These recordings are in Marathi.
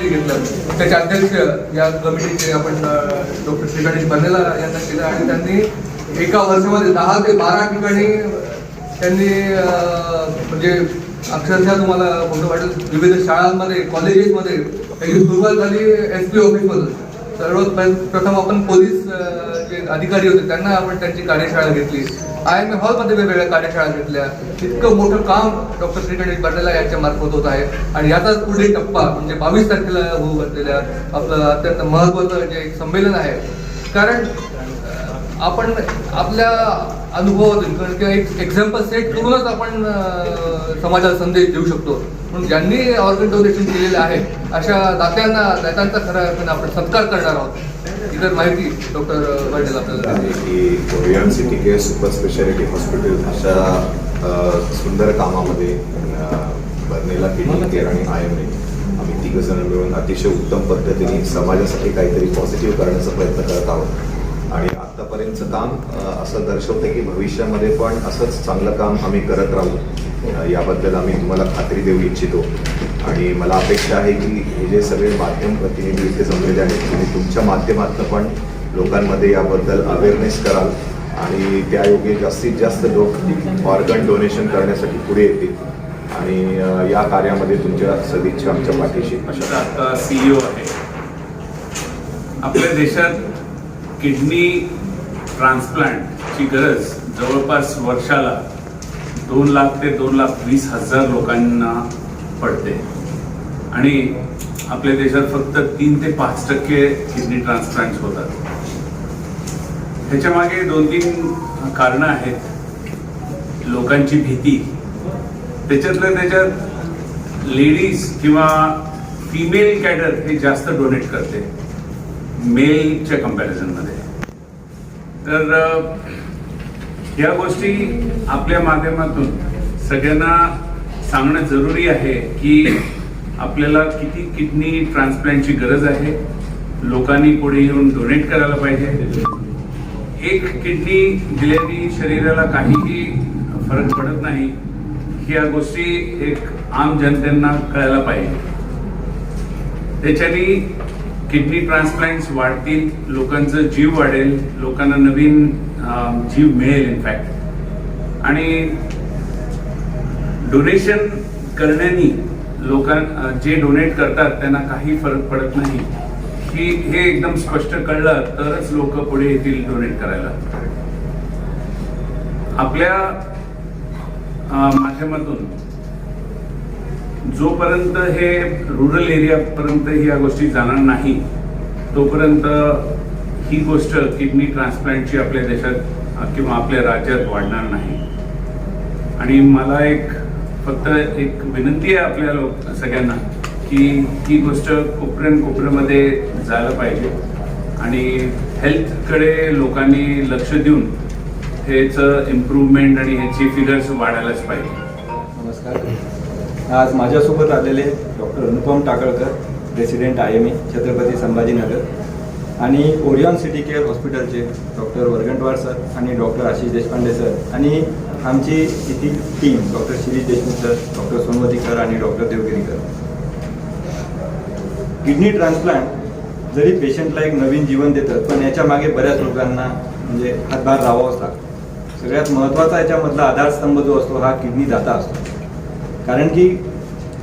कमिटी घेतलं. त्याचे अध्यक्ष या कमिटीचे आपण डॉक्टर श्री गणेश बर्नेला यांना केलं आणि त्यांनी एका वर्षामध्ये 10 ते 12 ठिकाणी त्यांनी म्हणजे अक्षरशः तुम्हाला मोठं वाटेल विविध शाळांमध्ये कॉलेजेसमध्ये त्याची सुरुवात झाली SP ऑफिसमधून. सर्वात प्रथम आपण पोलीस जे अधिकारी होते त्यांना आपण त्यांची कार्यशाळा घेतली. IMA हॉलमध्ये वेगवेगळ्या कार्यशाळा घेतल्या. इतकं मोठं काम डॉक्टर श्री गणेश बर्नेला यांच्या मार्फत होत आहे आणि याचाच पुढे टप्पा म्हणजे 22 तारखेला होऊ घातलेल्या आपलं अत्यंत महत्त्वाचं जे एक संमेलन आहे. कारण आपण आपल्या अनुभवातून किंवा एक एक्झाम्पल सेट करूनच आपण समाजाला संदेश देऊ शकतो. म्हणून ज्यांनी ऑर्गन डोनेशन केलेलं आहे अशा दात्यांचा खऱ्या अर्थाने आपण सत्कार करणार आहोत. इतर माहिती डॉक्टर बर्नेल आपल्याला की Orion City care super speciality hospital अशा सुंदर कामामध्ये बर्नेला किडनी केअर आणि IMA आम्ही तिघजण मिळून अतिशय उत्तम पद्धतीने समाजासाठी काहीतरी पॉझिटिव्ह करण्याचा प्रयत्न करत आहोत. आणि आतापर्यंतचं काम असं दर्शवतं की भविष्यामध्ये पण असंच चांगलं काम आम्ही करत राहू याबद्दल आम्ही तुम्हाला खात्री देऊ इच्छितो. आणि मला अपेक्षा आहे की हे जे सगळे माध्यम प्रतिनिधी इथे जमलेले आहेत तुम्ही तुमच्या माध्यमातून पण लोकांमध्ये याबद्दल अवेअरनेस कराल आणि त्यायोगे जास्तीत जास्त लोक ऑर्गन डोनेशन करण्यासाठी पुढे येतील आणि या कार्यामध्ये तुमच्या सदिच्छा आमच्या पाठीशी. आता CEO आहे. आपल्या देशात किडनी ट्रान्सप्लांटची गरज जवळपास वर्षाला 2 लाख ते 2,20,000 लोकांना पडते आणि आपल्या देशात फक्त 3 ते 5% किडनी ट्रान्सप्लांट होतात. ह्याच्या मागे 2-3 कारणं आहेत. लोकांची भीती, त्याच्यात लेडीज किंवा फिमेल कॅडर हे जास्त डोनेट करते मेलच्या कम्पॅरिझनमध्ये. तर या गोष्टी आपल्या माध्यमातून सगळ्यांना सांगणं जरुरी आहे की आपल्याला किती किडनी ट्रान्सप्लांटची गरज आहे. लोकांनी पुढे येऊन डोनेट करायला पाहिजे. एक किडनी दिल्याने शरीराला काहीही फरक पडत नाही. ह्या गोष्टी एक आम जनतेला कळायला पाहिजे. त्याच्याने किडनी ट्रान्सप्लांट्स वाढतील, लोकांचा जीव वाढेल, लोकांना नवीन जीव मिळेल इनफॅक्ट. आणि डोनेशन करण्याने जे डोनेट करतात त्यांना काही फरक पडत नाही की हे एकदम स्पष्ट कळलं तरच लोक पुढे येतील डोनेट करायला. आपल्या माध्यमातून जोपर्यंत हे रुरल एरियापर्यंत ह्या गोष्टी जाणार नाही तोपर्यंत ही गोष्ट किडनी ट्रान्सप्लांटची आपल्या देशात किंवा आपल्या राज्यात वाढणार नाही. आणि मला फक्त एक विनंती आहे आपल्या सगळ्यांना की ही गोष्ट कोपऱ्यामध्ये जायला पाहिजे आणि हेल्थकडे लोकांनी लक्ष देऊन ह्याचं इम्प्रूव्हमेंट आणि ह्याची फिगर्स वाढायलाच पाहिजे. नमस्कार. आज माझ्यासोबत आलेले doctor Anupam Takalkar, president IMA Chhatrapati Sambhajinagar आणि ओरियन सिटी केअर हॉस्पिटलचे डॉक्टर वर्गंटवार सर आणि डॉक्टर आशिष देशपांडे सर आणि आमची इथली team doctor Shirish Deshmukh sir, doctor Sonawatikar आणि डॉक्टर देवगिरीकर. किडनी ट्रान्सप्लांट जरी पेशंटला एक नवीन जीवन देतं पण याच्या मागे बऱ्याच लोकांना म्हणजे हातभार लावावाच लागतो. सगळ्यात महत्त्वाचा याच्यामधला आधारस्तंभ जो असतो हा किडनी दाता असतो. कारण की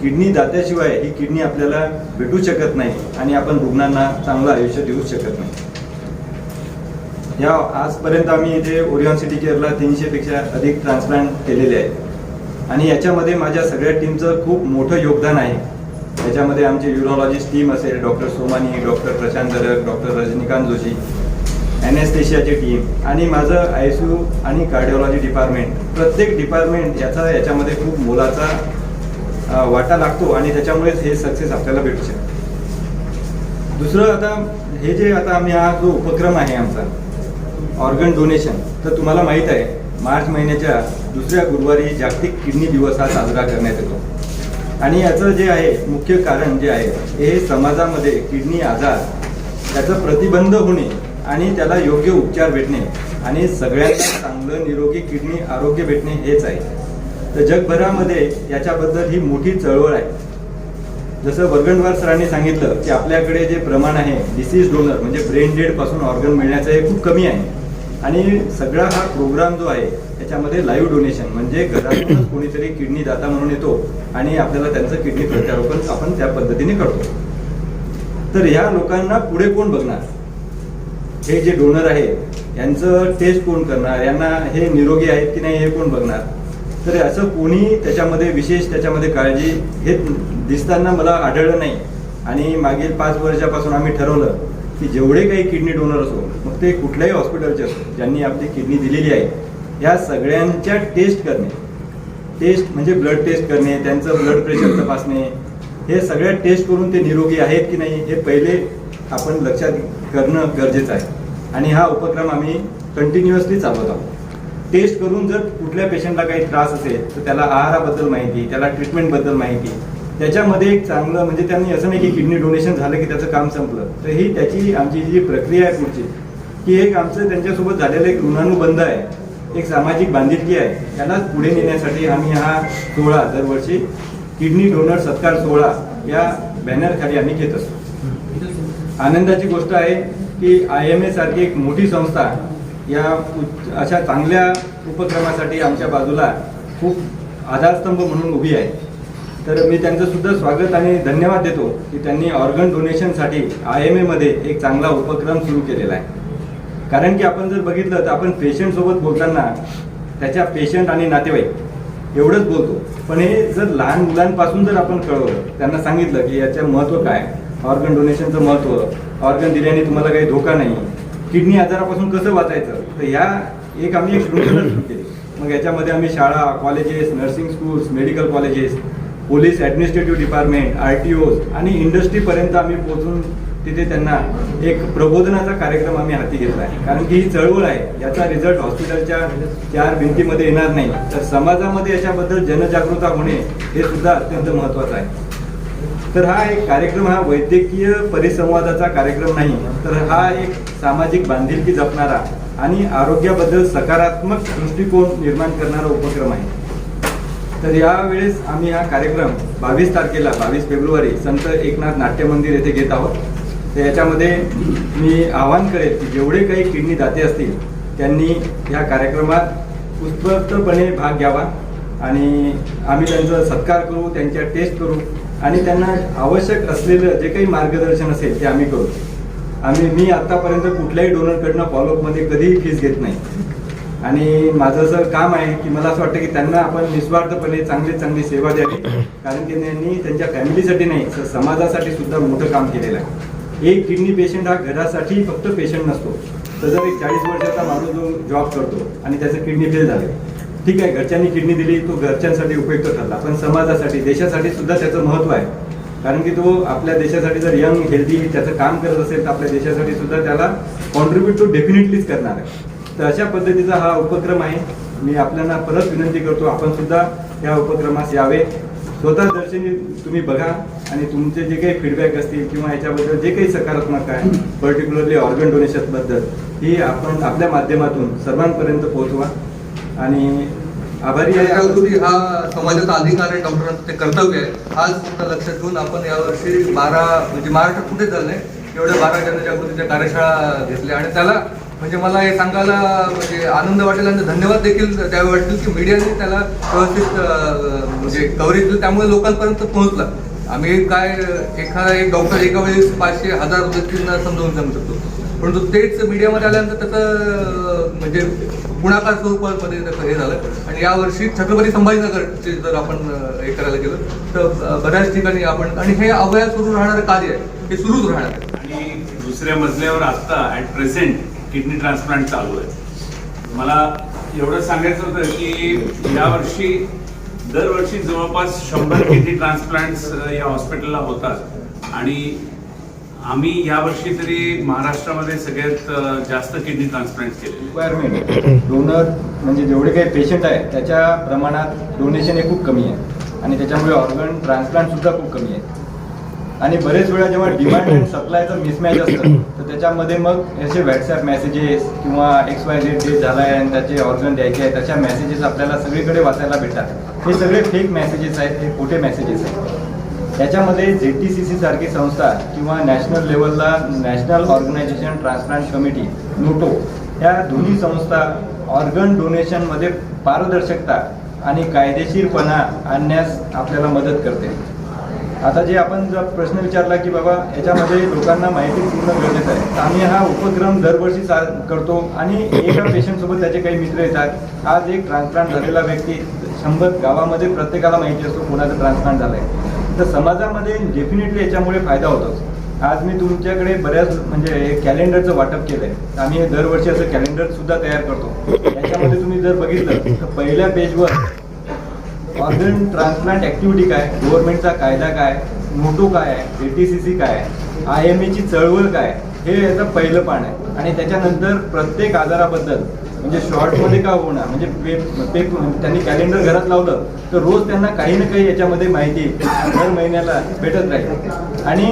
किडनी दात्याशिवाय ही किडनी आपल्याला भेटू शकत नाही आणि आपण रुग्णांना चांगलं आयुष्य देऊ शकत नाही. या आजपर्यंत आम्ही इथे ओरियन सिटी केअरला 300पेक्षा अधिक ट्रान्सप्लांट केलेले आहेत आणि याच्यामध्ये माझ्या सगळ्या टीमचं खूप मोठं योगदान आहे. याच्यामध्ये आमची यूरोलॉजिस्ट टीम असेल, डॉक्टर सोमानी, डॉक्टर प्रशांत दरक, डॉक्टर रजनीकांत जोशी, ॲनेस्थेशियाची टीम आणि माझं ICU आणि कार्डिओलॉजी डिपार्टमेंट. प्रत्येक डिपार्टमेंट याच्यामध्ये खूप मोलाचा वाटा लागतो आणि त्याच्यामुळेच हे सक्सेस आपल्याला भेटू शकते. दुसरं आता आम्ही हा जो उपक्रम आहे आमचा ऑर्गन डोनेशन, तर तुम्हाला माहीत आहे मार्च महिन्याच्या 2ऱ्या गुरुवारी जागतिक किडनी दिवस हा साजरा करण्यात येतो. आणि याचं जे आहे मुख्य कारण जे आहे हे समाजामध्ये किडनी आजार त्याचं प्रतिबंध होणे आणि त्याला योग्य उपचार भेटणे आणि सगळ्यांना चांगलं निरोगी किडनी आरोग्य भेटणे हेच आहे. तर जगभरामध्ये याच्याबद्दल ही मोठी चळवळ आहे. जसं वर्गणवार सरांनी सांगितलं की आपल्याकडे जे प्रमाण आहे डिसीज डोनर म्हणजे ब्रेन डेड पासून ऑर्गन मिळण्याचं हे खूप कमी आहे. आणि सगळा हा प्रोग्राम जो आहे त्याच्यामध्ये लाईव्ह डोनेशन म्हणजे घरातूनच कोणीतरी किडनी दाता म्हणून येतो आणि आपल्याला त्यांचं किडनी प्रत्यारोपण आपण त्या पद्धतीने करतो. तर ह्या लोकांना पुढे कोण बघणार? हे जे डोनर आहे यांचं टेस्ट कोण करणार? यांना हे निरोगी आहेत की नाही हे कोण बघणार? तर असं कोणी त्याच्यामध्ये विशेष त्याच्यामध्ये काळजी हे दिसताना मला आढळलं नाही. आणि मागील 5 वर्षापासून आम्ही ठरवलं की जेवढे काही किडनी डोनर असो मग ते कुठल्याही हॉस्पिटलचे असो ज्यांनी आपली किडनी दिलेली आहे ह्या सगळ्यांच्या टेस्ट करणे. टेस्ट म्हणजे ब्लड टेस्ट करणे, त्यांचं ब्लड प्रेशर तपासणे, हे सगळ्या टेस्ट करून ते निरोगी आहेत की नाही हे पहिले आपण लक्षात करणं गरजेचं आहे. आणि हा उपक्रम आम्ही कंटिन्युअसली चालवत आहोत. टेस्ट करून जर कुठल्या पेशंटला काही त्रास असेल तर त्याला आहाराबद्दल माहिती, त्याला ट्रीटमेंटबद्दल माहिती, त्याच्यामध्ये एक चांगलं म्हणजे त्यांनी असं नाही की किडनी डोनेशन झालं की त्याचं काम संपलं. तर ही त्याची आमची जी प्रक्रिया आहे पुढची की एक आमचं त्यांच्यासोबत झालेलं एक ऋणानुबंध आहे, एक सामाजिक बांधिलकी आहे. त्यालाच पुढे नेण्यासाठी आम्ही हा सोहळा दरवर्षी किडनी डोनर सत्कार सोहळा या बॅनरखाली आम्ही घेत असतो. आनंदाची गोष्ट आहे की IMA सारखी एक मोठी संस्था या अशा चांगल्या उपक्रमासाठी आमच्या बाजूला खूप आधारस्तंभ म्हणून उभी आहे. तर मी त्यांचं सुद्धा स्वागत आणि धन्यवाद देतो की त्यांनी ऑर्गन डोनेशनसाठी IMA मध्ये एक चांगला उपक्रम सुरू केलेला आहे. कारण की आपण जर बघितलं तर आपण पेशंटसोबत बोलताना त्याच्या पेशंट आणि नातेवाईक एवढंच बोलतो, पण हे जर लहान मुलांपासून जर आपण कळवलं, त्यांना सांगितलं की याचं महत्त्व काय, ऑर्गन डोनेशनचं महत्त्व, ऑर्गन दिल्याने तुम्हाला काही धोका नाही, किडनी आजारापासून कसं वाचायचं, तर ह्या एक आम्ही एक शृंखला सुरू केली. मग याच्यामध्ये आम्ही शाळा, colleges, nursing schools, medical colleges, police administrative department, RTOs आणि इंडस्ट्रीपर्यंत आम्ही पोहोचून तिथे त्यांना एक प्रबोधनाचा कार्यक्रम आम्ही हाती घेतला आहे. कारण की ही चळवळ आहे, याचा रिझल्ट हॉस्पिटलच्या 4 भिंतीमध्ये येणार नाही, तर समाजामध्ये याच्याबद्दल जनजागृती होणे हे सुद्धा अत्यंत महत्त्वाचं आहे. तर हा एक कार्यक्रम हा वैद्यकीय परिसंवादाचा कार्यक्रम नाही, तर हा एक सामाजिक बांधिलकी जपणारा आणि आरोग्याबद्दल सकारात्मक दृष्टिकोन निर्माण करणारा उपक्रम आहे. तर यावेळेस आम्ही हा कार्यक्रम 22 तारखेला 22 फेब्रुवारी संत एकनाथ नाट्य मंदिर येथे घेत आहोत. तर याच्यामध्ये मी आवाहन करेन की जेवढे काही किडनी दाते असतील त्यांनी ह्या कार्यक्रमात उत्स्फूर्तपणे भाग घ्यावा आणि आम्ही त्यांचा सत्कार करू, त्यांच्या टेस्ट करू आणि त्यांना आवश्यक असलेलं जे काही मार्गदर्शन असेल ते आम्ही करू. मी आतापर्यंत कुठल्याही डोनरकडनं फॉलोअपमध्ये कधीही फीस घेत नाही. आणि माझं असं काम आहे की मला असं वाटतं की त्यांना आपण निस्वार्थपणे चांगली सेवा द्यावी. कारण की त्यांनी त्यांच्या फॅमिलीसाठी नाही तर समाजासाठी सुद्धा मोठं काम केलेलं आहे. एक किडनी पेशंट हा घरासाठी फक्त पेशंट नसतो. तर जर एक 40 वर्षाचा माणूस जो जॉब करतो आणि त्याचं किडनी फेल झालं, ठीक आहे, घरच्यांनी किडनी दिली, तो घरच्यांसाठी उपयुक्त ठरला, पण समाजासाठी, देशासाठी सुद्धा त्याचं महत्त्व आहे. कारण की तो आपल्या देशासाठी जर यंग हेल्दी त्याचं काम करत असेल तर आपल्या देशासाठी सुद्धा त्याला कॉन्ट्रीब्यूट तो डेफिनेटलीच करणार आहे. तर अशा पद्धतीचा हा उपक्रम आहे. मी आपल्याला परत विनंती करतो आपण सुद्धा या उपक्रमास यावे. स्वतः दर्शनी तुम्ही बघा आणि तुमचे जे काही फीडबॅक असतील किंवा याच्याबद्दल जे काही सकारात्मक आहे पर्टिक्युलरली ऑर्गन डोनेशनबद्दल ही आपण आपल्या माध्यमातून सर्वांपर्यंत पोहोचवा. आणि आभारी आहे. जनजागृती हा समाजाचा अधिकार आहे, डॉक्टरांचं ते कर्तव्य आहे. आज लक्षात घेऊन आपण यावर्षी 12 म्हणजे महाराष्ट्रात कुठे झालं नाही एवढ्या 12 जनजागृतीच्या कार्यशाळा घेतल्या. आणि त्याला म्हणजे मला हे सांगायला म्हणजे आनंद वाटेल आणि धन्यवाद देखील द्यावे वाटतील की मीडियाने त्याला व्यवस्थित म्हणजे कव्हरेज दिलं, त्यामुळे लोकांपर्यंत पोहोचला. आम्ही काय एखादा एक डॉक्टर एका वेळेस 500-1000 व्यक्तींना समजावून सांगू शकतो, परंतु तेच मीडियामध्ये आल्यानंतर त्याचं म्हणजे गुणाकार स्वरूपामध्ये त्याचं हे झालं. आणि यावर्षी छत्रपती संभाजीनगरचे जर आपण हे करायला गेलो तर बऱ्याच ठिकाणी आपण आणि हे अवयात सुरू राहणारं कार्य आहे, हे सुरूच राहणार आहे. आणि दुसऱ्या मजल्यावर आत्ता ॲट प्रेझेंट किडनी ट्रान्सप्लांट चालू आहे. मला एवढं सांगायचं होतं की यावर्षी दरवर्षी जवळपास 100 किडनी ट्रान्सप्लांट्स या हॉस्पिटलला होतात. आणि आम्ही यावर्षी तरी महाराष्ट्रामध्ये सगळ्यात जास्त किडनी ट्रान्सप्लांट केले. रिक्वायरमेंट डोनर म्हणजे जेवढे काही पेशंट आहे त्याच्या प्रमाणात डोनेशन हे खूप कमी आहे आणि त्याच्यामुळे ऑर्गन ट्रान्सप्लांट सुद्धा खूप कमी आहे. आणि बरेच वेळा जेव्हा डिमांड अँड सप्लायचं मिसमॅच असतं तर त्याच्यामध्ये मग असे व्हॉट्सॲप मेसेजेस किंवा XYZ डेट झाला आहे आणि त्याचे ऑर्गन द्यायचे आहेत अशा मेसेजेस आपल्याला सगळीकडे वाचायला भेटतात. हे सगळे फेक मेसेजेस आहेत, हे खोटे मेसेजेस आहेत. त्याच्यामध्ये ZTCC सारखी संस्था किंवा नॅशनल लेवलला national organisation transplant committee NOTTO ह्या दोन्ही संस्था ऑर्गन डोनेशनमध्ये पारदर्शकता आणि कायदेशीरपणा आणण्यास आपल्याला मदत करते. आता जे आपण जर प्रश्न विचारला की बाबा याच्यामध्ये लोकांना माहिती पूर्ण गरजेचं आहे, तर आम्ही हा उपक्रम दरवर्षी करतो आणि एका पेशंटसोबत त्याचे काही मित्र येतात. आज एक ट्रान्सप्लांट झालेला व्यक्ती 100 गावामध्ये प्रत्येकाला माहिती असतो कोणाचं ट्रान्सप्लांट झालं आहे. तर समाजामध्ये डेफिनेटली याच्यामुळे फायदा होतोच. आज मी तुमच्याकडे बऱ्याच म्हणजे कॅलेंडरचं वाटप केलं आहे. आम्ही दरवर्षी असं कॅलेंडर सुद्धा तयार करतो. याच्यामध्ये तुम्ही जर बघितलं तर पहिल्या पेजवर ऑर्गन ट्रान्सप्लांट ॲक्टिव्हिटी काय, गव्हर्नमेंटचा कायदा काय, नोटो काय आहे, ZTCC काय आहे, IMA ची चळवळ काय, हे याचं पहिलं पान आहे. आणि त्याच्यानंतर प्रत्येक आजाराबद्दल म्हणजे शॉर्टमध्ये का होणार म्हणजे त्यांनी कॅलेंडर घरात लावलं तर रोज त्यांना काही ना काही याच्यामध्ये माहिती दर महिन्याला भेटत राहील. आणि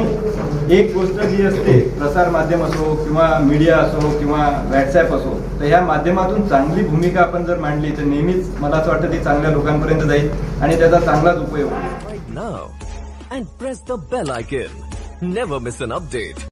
एक गोष्ट जी असते, प्रसार माध्यम असो किंवा मीडिया असो किंवा व्हॉट्सॲप असो, तर ह्या माध्यमातून चांगली भूमिका आपण जर मांडली तर नेहमीच मला असं वाटतं ती चांगल्या लोकांपर्यंत जाईल आणि त्याचा चांगलाच उपयोग होईल. Now and press the bell icon. Never miss an update.